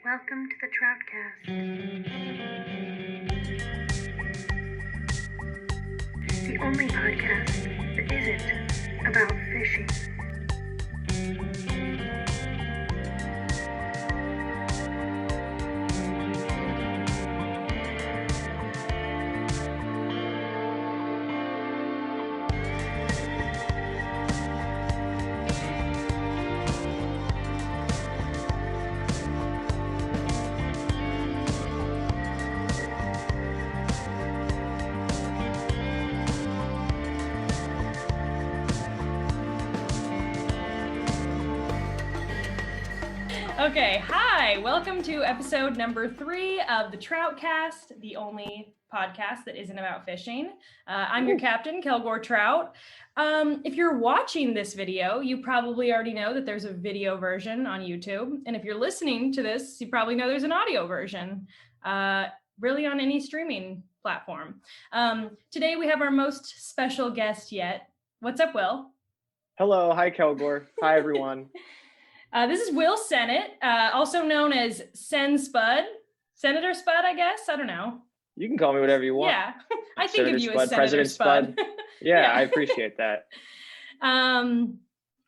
Welcome to the TroutCast, the only podcast that isn't about fishing. Okay, hi, welcome to episode number 3 of the TroutCast, the only podcast that isn't about fishing. I'm your captain, Kelgore Trout. If you're watching this video, you probably already know that there's a video version on YouTube. And if you're listening to this, you probably know there's an audio version, really on any streaming platform. Today we have our most special guest yet. What's up, Will? Hello, hi Kelgore. Hi everyone. This is Will Sennett, also known as Sen Spud. Senator Spud, I guess? I don't know. You can call me whatever you want. Yeah, I think Senator of you Spud, as Senator President Spud. Yeah, I appreciate that.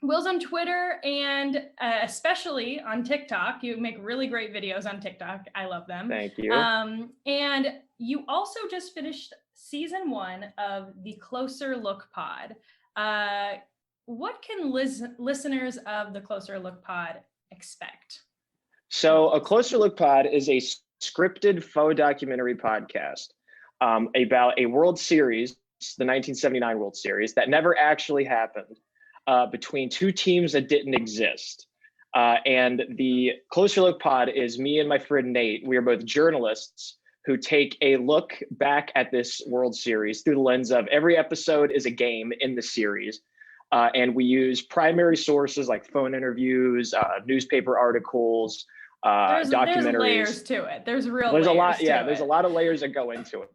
Will's on Twitter and especially on TikTok. You make really great videos on TikTok. I love them. Thank you. And you also just finished season 1 of the Closer Look pod. What can listeners of the Closer Look pod expect? So a Closer Look pod is a scripted faux documentary podcast about a World Series, the 1979 World Series, that never actually happened between two teams that didn't exist. And the Closer Look pod is me and my friend Nate. We are both journalists who take a look back at this World Series through the lens of every episode is a game in the series. And we use primary sources like phone interviews, newspaper articles, documentaries. There's layers to it. There's a lot. There's a lot of layers that go into it.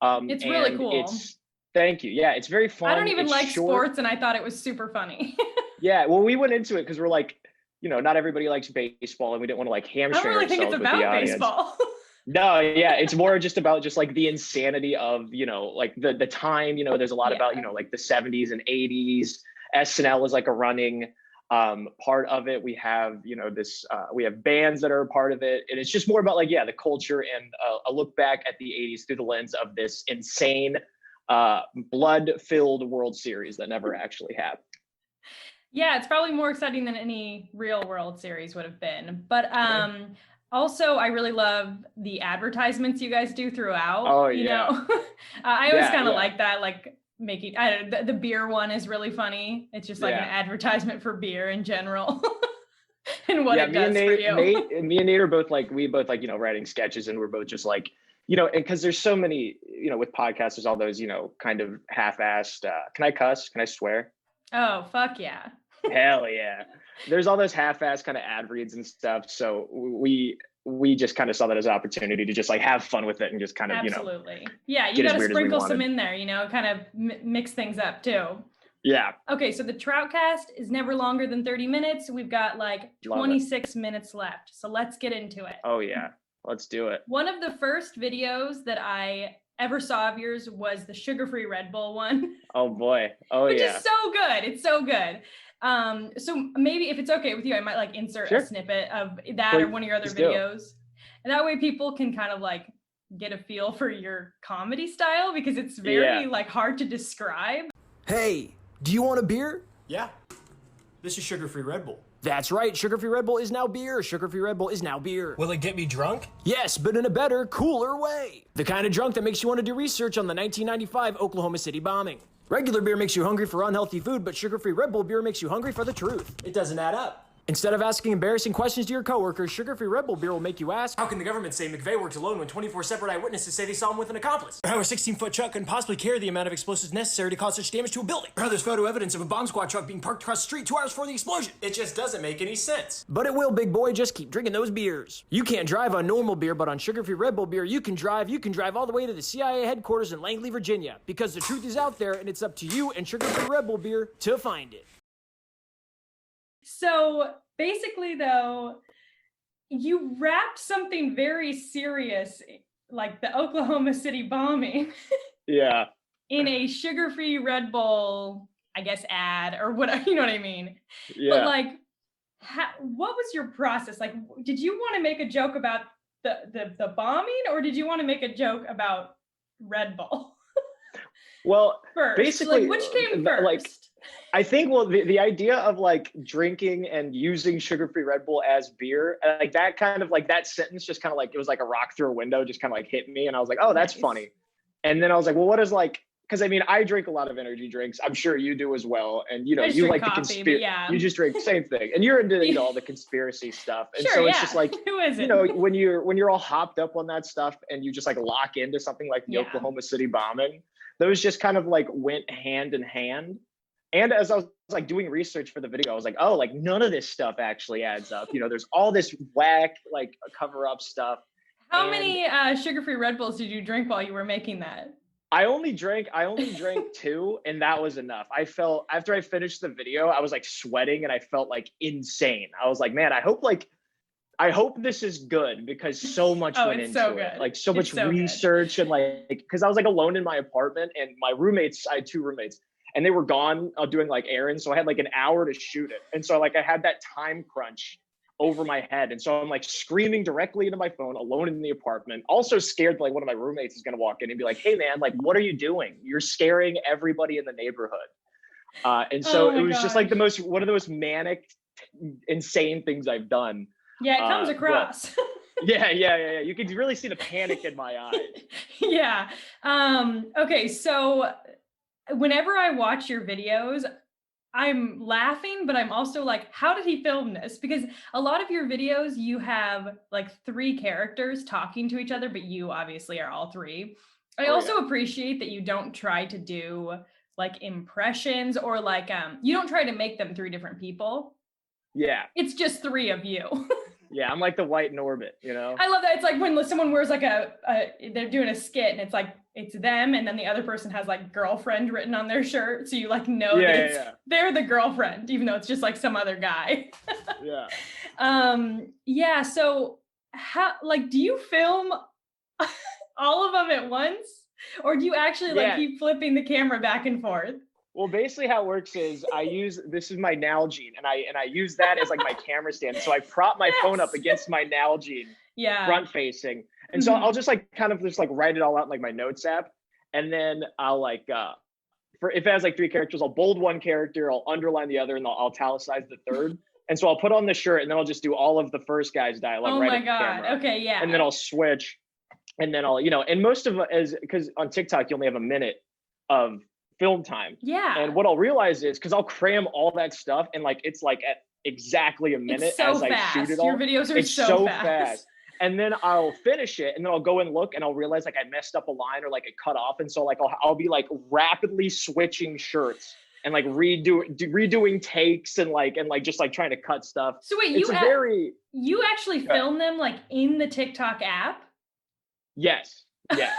It's really cool. Thank you. Yeah, it's very fun. I don't even like sports, and I thought it was super funny. Yeah, well, we went into it because we're like, not everybody likes baseball, and we didn't want to like hamstring I don't really ourselves think it's with the about audience. baseball. No, yeah, it's more just about like the insanity of, like the time, there's a lot about, like the 70s and 80s. SNL is like a running part of it. We have, we have bands that are a part of it. And it's just more about like, the culture and a look back at the 80s through the lens of this insane, blood-filled World Series that never actually happened. Yeah, it's probably more exciting than any real World Series would have been. But also, I really love the advertisements you guys do throughout. Oh, yeah. I always kind of like that, like making, the beer one is really funny. It's just like an advertisement for beer in general and what it does for you. Me and Nate are both like, writing sketches, and we're both just like, and because there's so many, with podcasts, there's all those, kind of half-assed, can I cuss? Can I swear? Oh, fuck yeah. Hell yeah. There's all those half-assed kind of ad reads and stuff. So we just kind of saw that as an opportunity to just like have fun with it and just kind of, Absolutely. Yeah, you got to sprinkle some in there, kind of mix things up too. Yeah. Okay, so the TroutCast is never longer than 30 minutes. We've got like 26 minutes left. So let's get into it. Oh yeah, let's do it. One of the first videos that I ever saw of yours was the sugar-free Red Bull one. Oh boy. Oh which is so good. It's so good. So maybe if it's okay with you, I might like insert a snippet of that or one of your other videos. And that way people can kind of like get a feel for your comedy style, because it's very like hard to describe. Hey, do you want a beer? Yeah. This is sugar-free Red Bull. That's right, sugar-free Red Bull is now beer. Sugar-free Red Bull is now beer. Will it get me drunk? Yes, but in a better, cooler way. The kind of drunk that makes you want to do research on the 1995 Oklahoma City bombing. Regular beer makes you hungry for unhealthy food, but sugar-free Red Bull beer makes you hungry for the truth. It doesn't add up. Instead of asking embarrassing questions to your coworkers, sugar-free Red Bull beer will make you ask, how can the government say McVeigh worked alone when 24 separate eyewitnesses say they saw him with an accomplice? Or how a 16-foot truck couldn't possibly carry the amount of explosives necessary to cause such damage to a building? Or how there's photo evidence of a bomb squad truck being parked across the street 2 hours before the explosion? It just doesn't make any sense. But it will, big boy. Just keep drinking those beers. You can't drive on normal beer, but on sugar-free Red Bull beer, you can drive all the way to the CIA headquarters in Langley, Virginia. Because the truth is out there, and it's up to you and sugar-free Red Bull beer to find it. So basically, though, you wrapped something very serious, like the Oklahoma City bombing, Yeah. in a sugar-free Red Bull, I guess, ad or whatever, you know what I mean? Yeah. But like, what was your process? Like, did you want to make a joke about the bombing, or did you want to make a joke about Red Bull? Well, First, basically, like, which came first? like, I think, well, the idea of like drinking and using sugar-free Red Bull as beer, like that kind of like that sentence just kind of like, it was like a rock through a window, just kind of like hit me. And I was like, oh, that's Nice. funny. And then I was like, well, what is like, because I mean, I drink a lot of energy drinks. I'm sure you do as well. And, you know, I just you drink like the coffee, but conspiracy, yeah. you just drink the same thing. And you're into, you know, all the conspiracy stuff. And Sure, so it's yeah. just like, Who isn't? you know, when you're all hopped up on that stuff and you just like lock into something like the Yeah. Oklahoma City bombing, those just kind of like went hand in hand. And as I was like doing research for the video, I was like, oh, like none of this stuff actually adds up. You know, there's all this whack, like cover up stuff. How many sugar-free Red Bulls did you drink while you were making that? I only drank 2, and that was enough. I felt, after I finished the video, I was like sweating and I felt like insane. I was like, man, I hope this is good, because so much went it's into so it. good. Like so much It's so good. research and like, because I was like alone in my apartment, and my roommates, I had 2 roommates, and they were gone doing like errands. So I had like an hour to shoot it. And so like I had that time crunch over my head. And so I'm like screaming directly into my phone, alone in the apartment, also scared that like one of my roommates is going to walk in and be like, hey man, like, what are you doing? You're scaring everybody in the neighborhood. And so it was just like one of the most manic, insane things I've done. Yeah, it comes across. Yeah. You can really see the panic in my eyes. Yeah. Okay, so whenever I watch your videos, I'm laughing, but I'm also like, how did he film this? Because a lot of your videos, you have like 3 characters talking to each other, but you obviously are all 3. I also appreciate that you don't try to do like impressions, or like, you don't try to make them 3 different people. Yeah. It's just 3 of you. Yeah, I'm like the White Norbit, you know? I love that. It's like when someone wears like they're doing a skit and it's like, it's them, and then the other person has like girlfriend written on their shirt. So you like know they're the girlfriend, even though it's just like some other guy. Yeah. So how, like, do you film all of them at once, or do you actually like keep flipping the camera back and forth? Well, basically how it works is this is my Nalgene, and I use that as like my camera stand. So I prop my phone up against my Nalgene, front facing. And so I'll just like kind of just like write it all out in like my notes app. And then I'll like, if it has like 3 characters, I'll bold 1 character, I'll underline the other, and I'll italicize the 3rd. And so I'll put on the shirt, and then I'll just do all of the first guy's dialogue right at the camera. Okay, yeah. And then I'll switch, and then I'll, you know, and most of it is, because on TikTok, you only have a minute of film time. Yeah. And what I'll realize is, because I'll cram all that stuff, and like it's like at exactly a minute as I shoot it all. Your videos are so fast. And then I'll finish it, and then I'll go and look, and I'll realize like I messed up a line, or like it cut off. And so like I'll be like rapidly switching shirts and like redoing takes and like just like trying to cut stuff. So wait, you actually film them like in the TikTok app? Yes. Yeah.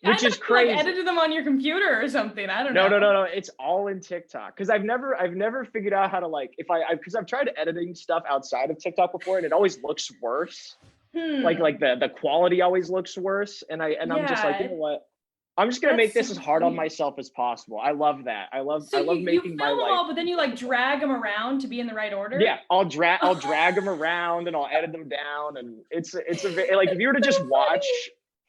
Which is crazy. Like edited them on your computer or something. I don't know. No. It's all in TikTok. Because I've never figured out how to like, because I've tried editing stuff outside of TikTok before, and it always looks worse. Like the quality always looks worse. And I'm just like, you know what? I'm just gonna make this as hard on myself as possible. I love that. I love making my life. Them all, but then you like drag them around to be in the right order. Yeah, I'll drag them around, and I'll edit them down, and it's like if you were to just watch.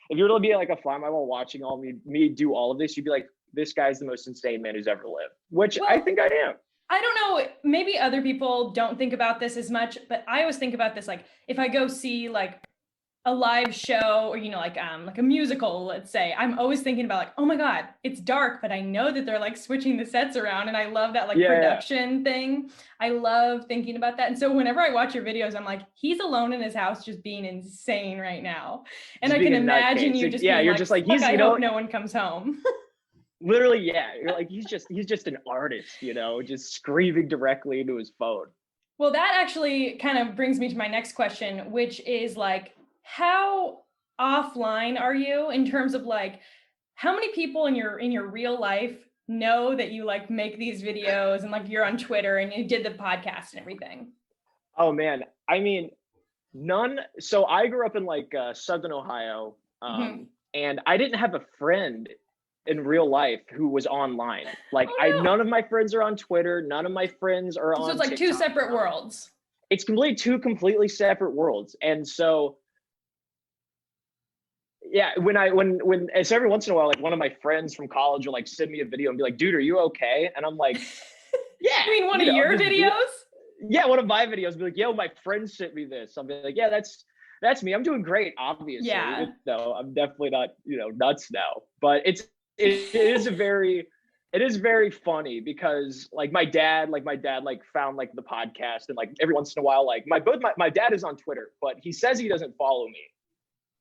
If you were to be like a fly on my wall watching me do all of this, you'd be like, this guy's the most insane man who's ever lived, which I think I am. I don't know. Maybe other people don't think about this as much, but I always think about this. Like if I go see like a live show, or, you know, like a musical, let's say, I'm always thinking about like, oh my God, it's dark, but I know that they're like switching the sets around. And I love that like production thing. I love thinking about that. And so whenever I watch your videos, I'm like, he's alone in his house, just being insane right now. And I can imagine you just being you're like, just like, I hope no one comes home. Literally, yeah. You're like, he's just an artist, you know, just screaming directly into his phone. Well, that actually kind of brings me to my next question, which is like, how offline are you in terms of like, how many people in your real life know that you like make these videos and like you're on Twitter and you did the podcast and everything? Oh man. I mean, None. So I grew up in like Southern Ohio, and I didn't have a friend in real life who was online. Like Oh, no. none of my friends are on Twitter. None of my friends are So on it's like two TikTok. separate worlds. It's two completely separate worlds. And so, yeah, so every once in a while, like one of my friends from college will like send me a video and be like, dude, are you okay? And I'm like, yeah. You mean one of your videos? Yeah, one of my videos be like, yo, my friend sent me this. I'll be like, yeah, that's me. I'm doing great, obviously. Yeah. No, I'm definitely not, nuts now. But it is very funny because like my dad found like the podcast, and like every once in a while, like my dad is on Twitter, but he says he doesn't follow me.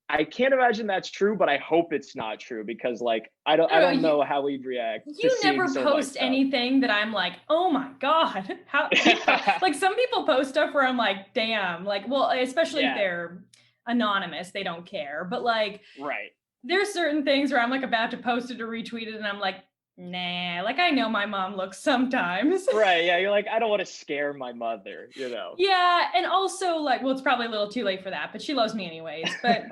I can't imagine that's true, but I hope it's not true because like I don't know how he'd react. You never post anything that I'm like, oh my God. How like some people post stuff where I'm like, damn, like, well, especially if they're anonymous, they don't care. But like right. There's certain things where I'm like about to post it or retweet it and I'm like, nah, like I know my mom looks sometimes. Right. Yeah. You're like, I don't want to scare my mother, Yeah. And also like, well, it's probably a little too late for that, but she loves me anyways. But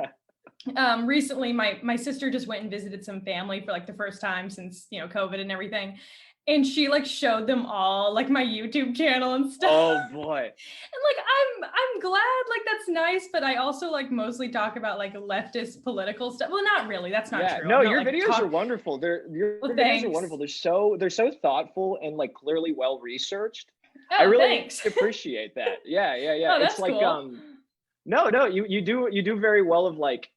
recently my sister just went and visited some family for like the first time since, COVID and everything. And she like showed them all like my YouTube channel and stuff. Oh boy. And like I'm glad, like that's nice, but I also like mostly talk about like leftist political stuff. Well, not really. That's not true. No, not, your like, videos are wonderful. Your videos are wonderful. They're so thoughtful and like clearly well researched. Oh, I really thanks. appreciate that. Yeah. Oh, that's it's like cool. No, you do very well of like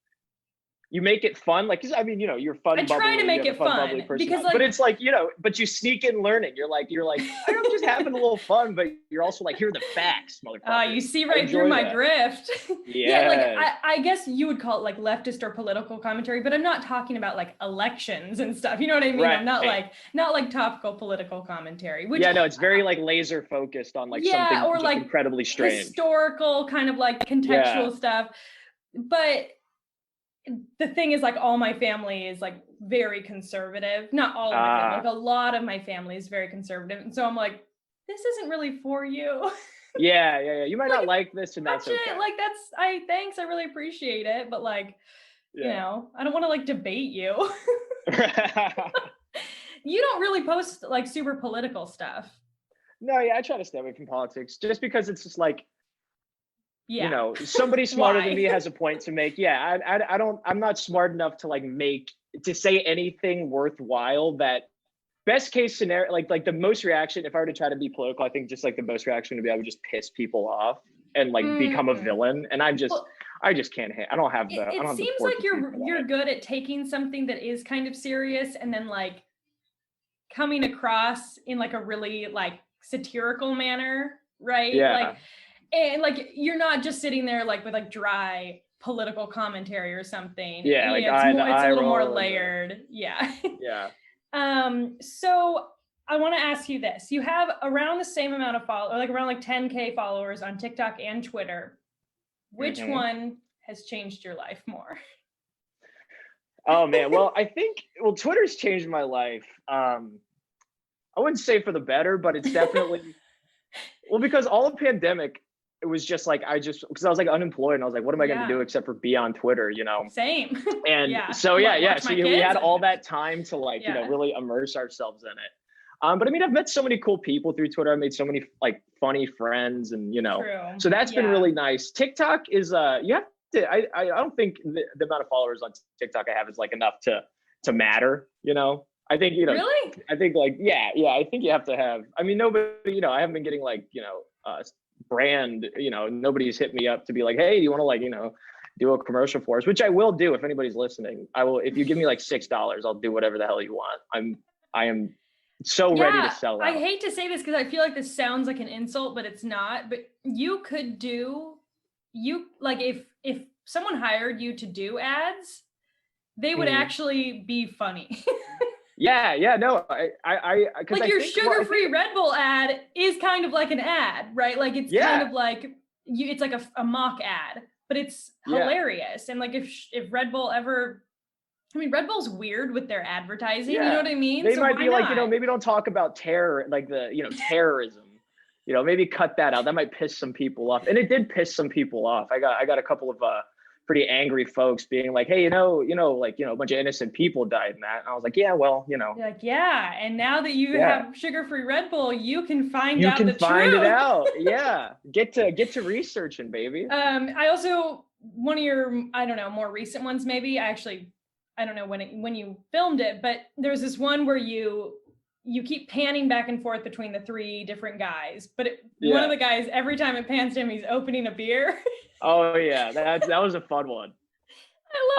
you make it fun. Like, I mean, you're fun. I try to make it fun because like, but it's like, but you sneak in learning. You're like, I'm just having a little fun, but you're also like, here are the facts, motherfucker. You see right through my grift. Yeah. Like I guess you would call it like leftist or political commentary, but I'm not talking about like elections and stuff. You know what I mean? Right. I'm not like topical political commentary. Which, no, it's very like laser focused on like something or just like incredibly strange, historical kind of like contextual stuff. But the thing is, like, all my family is like very conservative. Not all of my family, like a lot of my family is very conservative. And so I'm like, this isn't really for you. Yeah. You might not like this, and that's okay. Like thanks, I really appreciate it. But like, I don't want to like debate you. You don't really post like super political stuff. No, I try to stay away from politics just because it's just like, somebody smarter than me has a point to make. I'm not smart enough to like to say anything worthwhile. That best case scenario, like the most reaction, if I were to try to be political, I think just like the most reaction would be I would just piss people off and like become a villain. And I just can't. I don't have the. It seems like you're good at taking something that is kind of serious and then like coming across in like a really like satirical manner, right? Yeah. And like you're not just sitting there like with like dry political commentary or something. Yeah, like it's a little more layered. Yeah. Yeah. So I want to ask you this. You have around the same amount of followers, like around like 10K followers on TikTok and Twitter. Which one has changed your life more? Oh man, well, I think Twitter's changed my life. I wouldn't say for the better, but it's definitely because all of pandemic, it was just like because I was like unemployed and I was like, what am I going to do except for be on Twitter, Same. And so we had all that time to like really immerse ourselves in it. But I mean, I've met so many cool people through Twitter. I've made so many like funny friends, and True. So that's been really nice. TikTok is you have to. I don't think the amount of followers on TikTok I have is like enough to matter. I think Really? I think like I think you have to have. I mean, nobody. I haven't been getting like brand. Nobody's hit me up to be like, hey, do you want to like do a commercial for us? Which I will do if anybody's listening. I will. If you give me like $6, I'll do whatever the hell you want. I am so ready to sell out. I hate to say this because I feel like this sounds like an insult, but it's not. But you could like if someone hired you to do ads, they would actually be funny. No, I like your sugar-free Red Bull ad is kind of like an ad, right? Like it's kind of like it's like a mock ad, but it's hilarious. And like if Red Bull ever, I mean, Red Bull's weird with their advertising. You know what I mean? They might be like, maybe don't talk about terror, like the terrorism. maybe cut that out. That might piss some people off. And it did piss some people off. I got a couple of pretty angry folks being like, hey, a bunch of innocent people died in that. And I was like, yeah, well, You're like, yeah. And now that you have sugar-free Red Bull, you can find out the truth. You can find it out. Yeah. Get to researching, baby. I also, one of your, I don't know, more recent ones, maybe. I don't know when you filmed it, but there's this one where you keep panning back and forth between the three different guys, but one of the guys, every time it pans to him, he's opening a beer. Oh yeah, that was a fun one.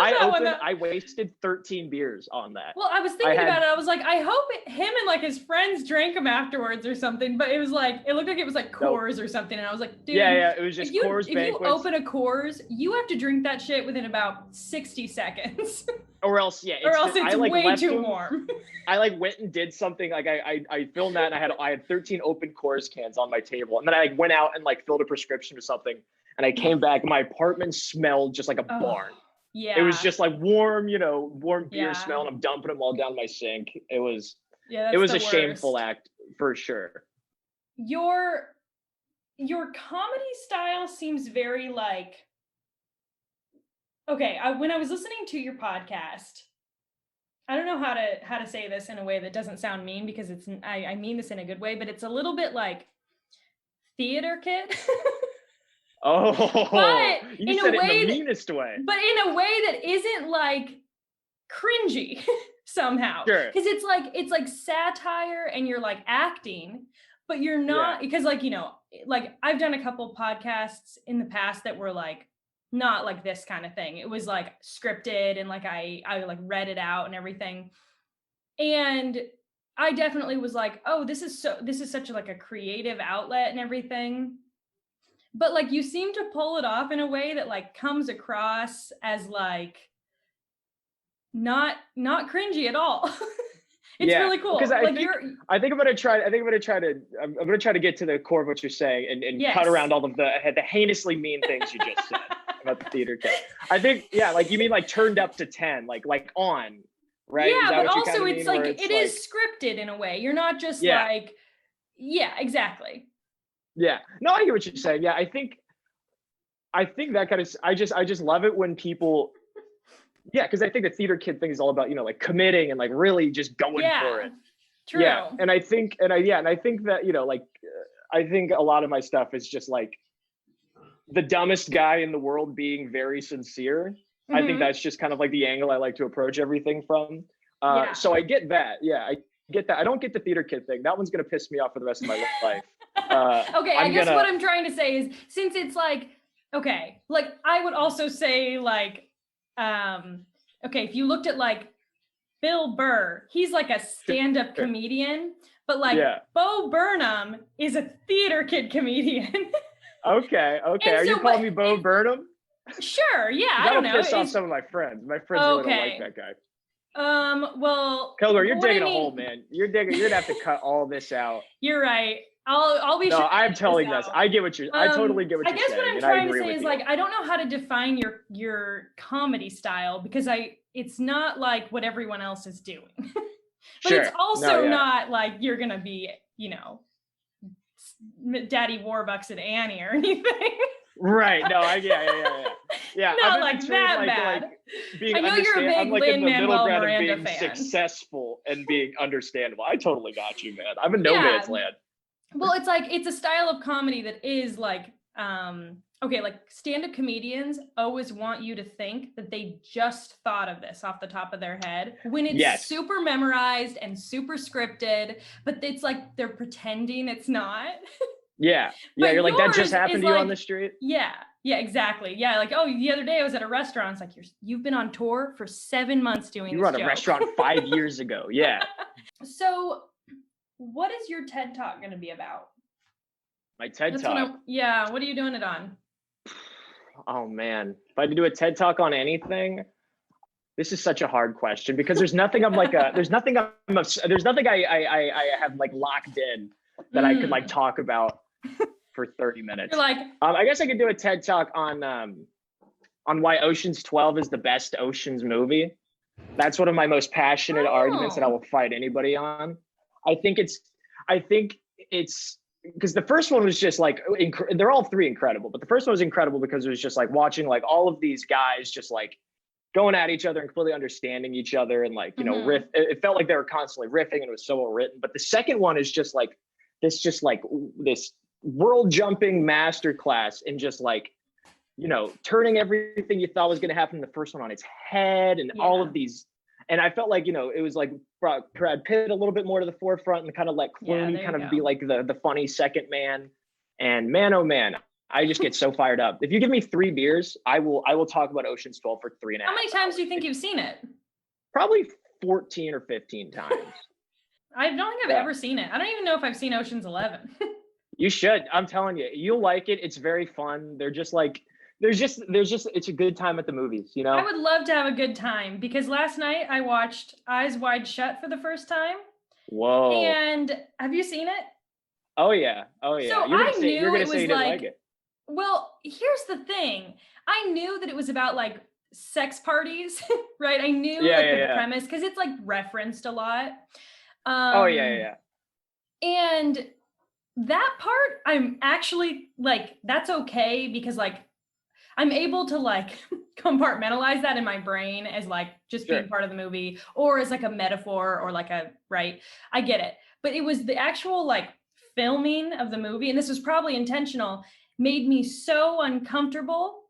I love that one. I wasted 13 beers on that. Well, I was thinking about it. I was like, I hope him and like his friends drank them afterwards or something. But it was like, it looked like it was like Coors or something. And I was like, dude, it was just Coors Banquets. If you open a Coors, you have to drink that shit within about 60 seconds. Or else, it's way too warm. I like went and did something like I filmed that, and I had 13 open Coors cans on my table, and then I went out and like filled a prescription or something, and I came back. My apartment smelled just like a barn. Yeah, it was just like warm beer smell, and I'm dumping them all down my sink. It was a shameful act for sure. Your comedy style seems very like. Okay, when I was listening to your podcast, I don't know how to say this in a way that doesn't sound mean, because I mean this in a good way, but it's a little bit like theater kid. Oh, but you said it in the meanest way. But in a way that isn't like cringy somehow. Sure. Because it's like satire and you're like acting, but you're not, because like, like I've done a couple podcasts in the past that were like, not like this kind of thing. It was like scripted and like I like read it out and everything. And I definitely was like, oh, this is such like a creative outlet and everything. But like you seem to pull it off in a way that like comes across as like not cringy at all. It's really cool. Because I think I'm gonna try to get to the core of what you're saying and cut around all of the heinously mean things you just said about the theater kid. I think, like you mean like turned up to 10, like on, right? Yeah, but also it's like it is scripted in a way. You're not just like, exactly. Yeah, no, I hear what you're saying. Yeah, I think that kind of, I just love it when people. Yeah, because I think the theater kid thing is all about, like committing and like really just going for it. True. Yeah, and I think that, I think a lot of my stuff is just like the dumbest guy in the world being very sincere. Mm-hmm. I think that's just kind of like the angle I like to approach everything from. So I get that. Yeah, I get that. I don't get the theater kid thing. That one's gonna piss me off for the rest of my life. Okay, I guess what I'm trying to say is, since it's like, okay, like I would also say like. Okay, if you looked at like Bill Burr, he's like a stand-up comedian, but like Bo Burnham is a theater kid comedian. Okay. Are you calling me Bo Burnham? Sure, yeah. I don't know. That'll piss off some of my friends. My friends really don't like that guy. Well, Kilgore, you're digging a hole, man. You're gonna have to cut all this out. You're right. I'll be sure. No, I'm telling this. I get what you're. I totally get what you're saying. I guess what I'm trying to say is like I don't know how to define your comedy style, because it's not like what everyone else is doing, but it's also not like you're gonna be Daddy Warbucks and Annie or anything. Right. No. Yeah. Not like that bad. I know you're a big Lin-Manuel Miranda being fan. Successful and being understandable. I totally got you, man. I'm in no man's land. Well, it's like, it's a style of comedy that is like, okay, like stand-up comedians always want you to think that they just thought of this off the top of their head when it's super memorized and super scripted, but it's like they're pretending it's not. Yeah. You're like, that just happened to you on the street? Yeah, exactly. Yeah, like, oh, the other day I was at a restaurant. It's like, you've been on tour for 7 months doing this. You were at a restaurant 5 years ago. Yeah. So what is your TED Talk going to be about? My TED Talk? What are you doing it on? Oh man, if I had to do a TED Talk on anything, this is such a hard question, because there's nothing I have like locked in that I could like talk about for 30 minutes. You're like, I guess I could do a TED Talk on why Ocean's 12 is the best Ocean's movie. That's one of my most passionate arguments that I will fight anybody on. I think it's because the first one was just like they're all three incredible, but the first one was incredible because it was just like watching like all of these guys just like going at each other and completely understanding each other and like, you know, riff. It felt like they were constantly riffing and it was so well written. But the second one is just like this world jumping masterclass in just like, you know, turning everything you thought was going to happen in the first one on its head and all of these. And I felt like, you know, it was like brought Brad Pitt a little bit more to the forefront and kind of let Clooney kind of be like the funny second man. And man, oh man, I just get so fired up. If you give me 3 beers, I will talk about Ocean's 12 for 3.5 How many times hours. do you think you've seen it? Probably 14 or 15 times. I don't think I've ever seen it. I don't even know if I've seen Ocean's 11. You should. I'm telling you, you'll like it. It's very fun. They're just like, there's just it's a good time at the movies, you know? I would love to have a good time because last night I watched Eyes Wide Shut for the first time. Whoa. And have you seen it? Oh yeah. Oh yeah. So you're gonna I say, knew you're gonna it say was you didn't like, like it. well, here's the thing. I knew that it was about like sex parties, right? I knew the premise because it's like referenced a lot. Oh yeah. And that part, I'm actually like, that's okay because like I'm able to like compartmentalize that in my brain as like just being part of the movie or as like a metaphor or like a, right? I get it. But it was the actual like filming of the movie, and this was probably intentional, made me so uncomfortable.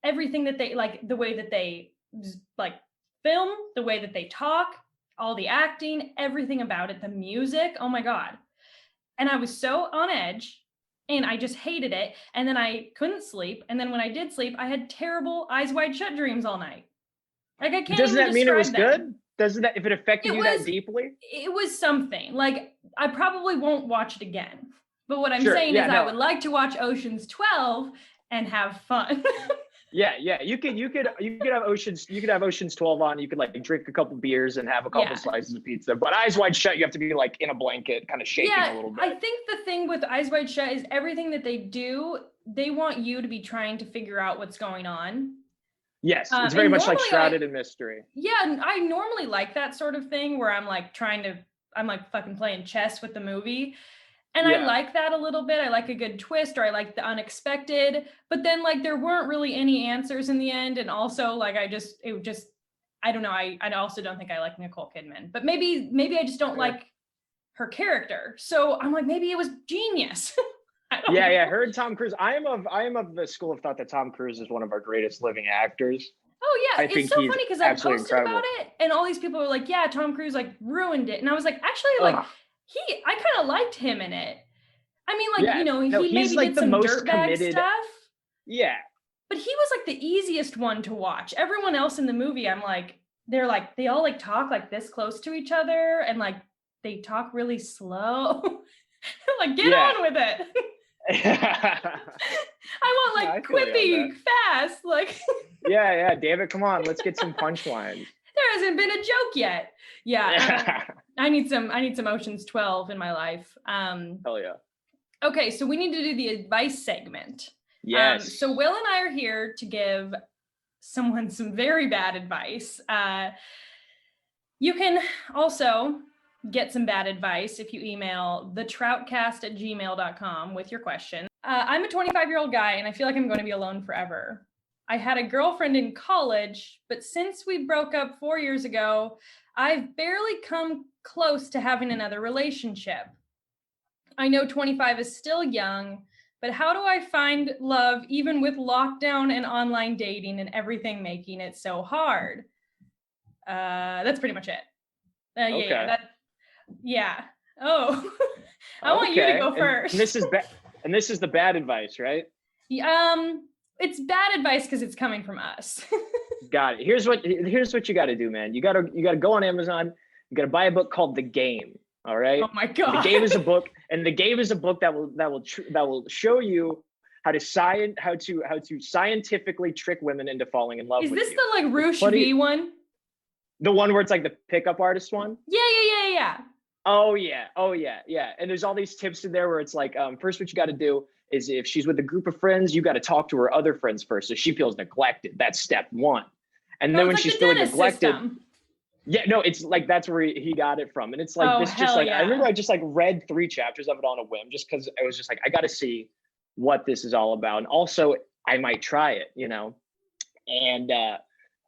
Everything that they like, the way that they like film, the way that they talk, all the acting, everything about it, the music, oh my God. And I was so on edge and I just hated it. And then I couldn't sleep. And then when I did sleep, I had terrible Eyes Wide Shut dreams all night. Like I can't Doesn't even that mean it was describe them. good? Doesn't that, if it affected you that deeply? It was something. Like I probably won't watch it again. But what I'm saying is I would like to watch Ocean's 12 and have fun. Yeah. You could have Ocean's 12 on. You could like drink a couple beers and have a couple slices of pizza. But Eyes Wide Shut, you have to be like in a blanket, kind of shaking a little bit. I think the thing with Eyes Wide Shut is everything that they do, they want you to be trying to figure out what's going on. Yes, it's very much like shrouded in mystery. Yeah, and I normally like that sort of thing where I'm like I'm like fucking playing chess with the movie. And I like that a little bit. I like a good twist, or I like the unexpected. But then like there weren't really any answers in the end. And also like I don't know. I also don't think I like Nicole Kidman. But maybe I just don't like her character. So I'm like, maybe it was genius. Yeah, her and Tom Cruise. I am of the school of thought that Tom Cruise is one of our greatest living actors. Oh yeah, it's so funny because I posted incredible. about it, and all these people were like, "Yeah, Tom Cruise like ruined it," and I was like, "Actually, like I kind of liked him in it. I mean, like he maybe like did the some most dirtbag committed stuff. Yeah, but he was like the easiest one to watch. Everyone else in the movie, I'm like, they all like talk like this close to each other, and like they talk really slow. Like get on with it. I want like quippy fast, like yeah, David, come on, let's get some punchlines. There hasn't been a joke yet. I need some Ocean's 12 in my life. Hell yeah. Okay, so we need to do the advice segment. Yes. So Will and I are here to give someone some very bad advice. You can also get some bad advice if you email thetroutcast@gmail.com with your question. I'm a 25-year-old guy and I feel like I'm going to be alone forever. I had a girlfriend in college, but since we broke up 4 years ago, I've barely come close to having another relationship. I know 25 is still young, but how do I find love even with lockdown and online dating and everything making it so hard? That's pretty much it. Yeah. Oh, I want you to go first. And this is the bad advice, right? It's bad advice because it's coming from us. Got it. Here's what you got to do, man. You got to go on Amazon. You got to buy a book called The Game. All right. Oh my God. The Game is a book, and The Game is a book that will show you how to scientifically trick women into falling in love with you. Is this the like Roosh V one? The one where it's like the pickup artist one? Yeah. Oh yeah. And there's all these tips in there where it's like, first what you got to do is if she's with a group of friends, you got to talk to her other friends first, so she feels neglected. That's step one. And then when she's feeling neglected, Yeah, no, it's like that's where he got it from. And it's like Oh, this just hell like yeah. I remember I just like read 3 chapters of it on a whim just because I was just like, I gotta see what this is all about. And also I might try it, you know. And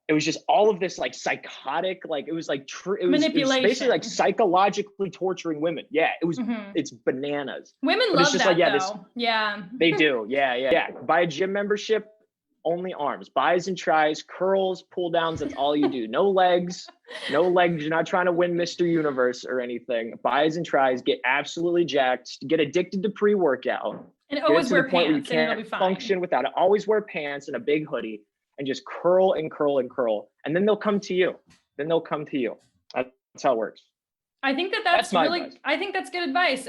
it was just all of this like psychotic, like it was like it was basically like Manipulation. psychologically torturing women. Yeah, it was Mhm. it's bananas. Women But love it's just that like, yeah, though. Yeah. they do. Yeah. Buy a gym membership, only arms, buys and tries, curls, pull downs. That's all you do. No legs, no legs. You're not trying to win Mr. Universe or anything. Buys and tries, get absolutely jacked, get addicted to pre-workout. And Get always to wear the point where you pants and it'll be can't fine. function without it. Always wear pants and a big hoodie and just curl and curl and curl. And then they'll come to you. That's how it works. I think that's my really, advice. I think that's good advice.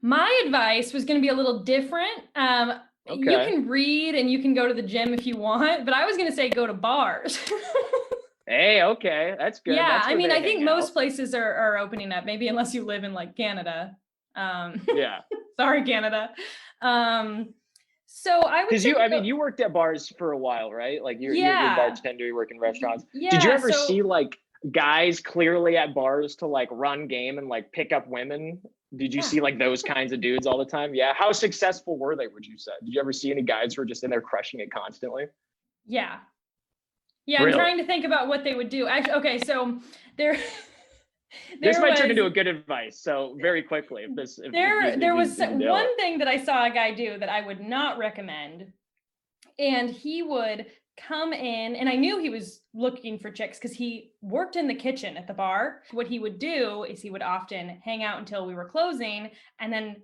My advice was going to be a little different. You Okay. can read and you can go to the gym if you want, but I was going to say go to bars. Hey, okay. That's good. Yeah, That's I where mean, they I think hang most out. places are opening up, maybe unless you live in like Canada. Yeah. Sorry, Canada. So I would Because say you worked at bars for a while, right? Like you're a yeah, bartender, you work in restaurants. yeah. Did you ever so, see like guys clearly at bars to like run game and like pick up women? Did you Yeah. see like those kinds of dudes all the time? Yeah. How successful were they, would you say? Did you ever see any guys who were just in there crushing it constantly? Yeah. Yeah, Really? I'm trying to think about what they would do. Actually, okay, so there This might turn was- into a good advice. So very quickly, there was if you do one it. thing that I saw a guy do that I would not recommend. And he would come in, and I knew he was looking for chicks because he worked in the kitchen at the bar. What he would do is he would often hang out until we were closing, and then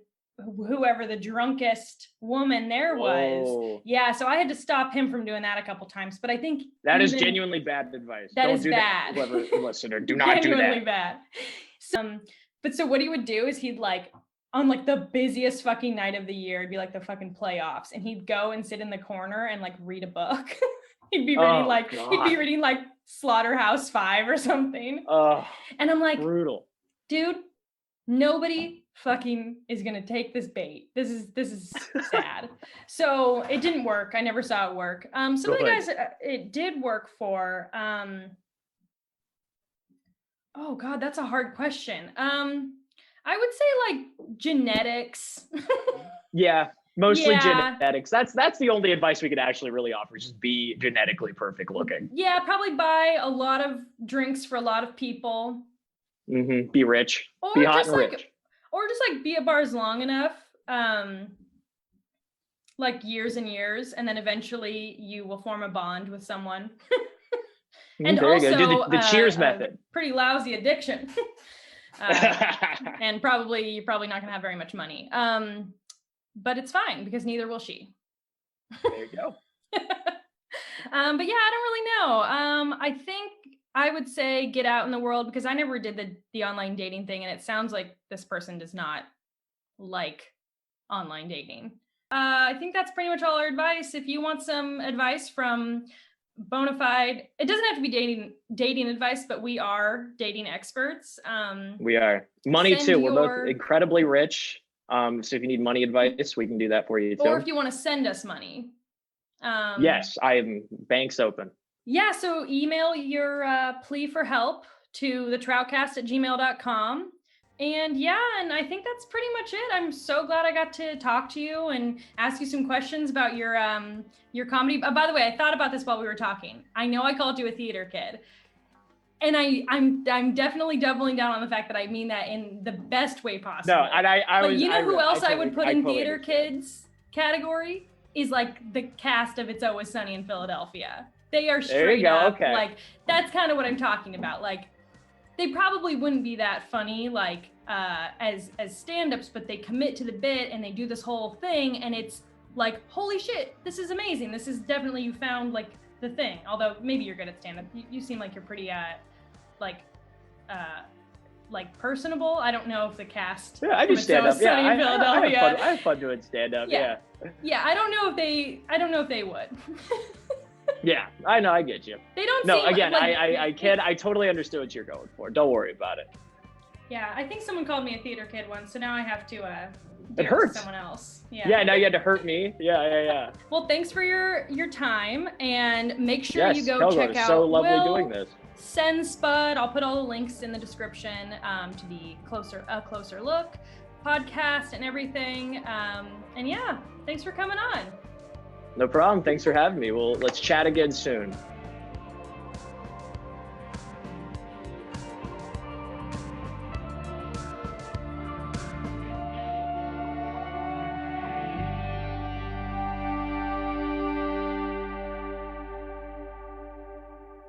whoever the drunkest woman there was. Whoa. Yeah, so I had to stop him from doing that a couple times. But I think That is even- genuinely bad advice. That Don't is do bad. that, whoever listener. Do not do genuinely that. bad. But so what he would do is he'd like on like the busiest fucking night of the year, it'd be like the fucking playoffs, and he'd go and sit in the corner and like read a book. he'd be reading like Slaughterhouse 5 or something. Oh, And I'm like, brutal. dude, nobody fucking is gonna take this bait. This is sad. So it didn't work. I never saw it work. Some of the Good. guys it did work for. Oh God, that's a hard question. I would say like genetics. Yeah, mostly Yeah. genetics. That's the only advice we could actually really offer. Just be genetically perfect looking. Yeah, probably buy a lot of drinks for a lot of people. Mm-hmm. Be rich. Or Be hot just and like rich. or just like be at bars long enough. Like years and years, and then eventually you will form a bond with someone. And There also you go. Do the cheers a method. pretty lousy addiction. And you're probably not gonna have very much money. But it's fine because neither will she. There you go. But yeah, I don't really know. I think I would say get out in the world because I never did the online dating thing, and it sounds like this person does not like online dating. I think that's pretty much all our advice. If you want some advice from bona fide, it doesn't have to be dating advice, but we are dating experts. We are. Money Send too. We're your- both incredibly rich. So if you need money advice, we can do that for you too. Or if you want to send us money. Yes, I am banks open. Yeah, so email your plea for help to TheTroutCast@gmail.com. And yeah, and I think that's pretty much it. I'm so glad I got to talk to you and ask you some questions about your comedy. By the way, I thought about this while we were talking. I know I called you a theater kid. And I'm definitely doubling down on the fact that I mean that in the best way possible. No, and I But was. you know who else I would put in totally theater understand. kids category is like the cast of It's Always Sunny in Philadelphia. They are There you straight go, up okay. like that's kind of what I'm talking about. Like they probably wouldn't be that funny like as stand-ups, but they commit to the bit and they do this whole thing, and it's like holy shit, this is amazing. This is definitely you found like the thing. Although maybe you're good at stand-up. You seem like you're pretty like personable. I don't know if the cast. Yeah, I do from It's stand up. Always Yeah, Sunny in Philadelphia. I have fun doing stand up. Yeah. Yeah. Yeah, I don't know if they would. Yeah, I know. I get you. They don't. No, seem again, like, I can. I totally understood what you're going for. Don't worry about it. Yeah, I think someone called me a theater kid once, so now I have to do It hurts. to someone else. Yeah, now you had to hurt me. Yeah. Well, thanks for your time, and make sure Yes, you go Kelgo, check it's out so lovely Will, doing this. Send Spud. I'll put all the links in the description to the closer look podcast and everything. And yeah, thanks for coming on. No problem. Thanks for having me. Well, let's chat again soon.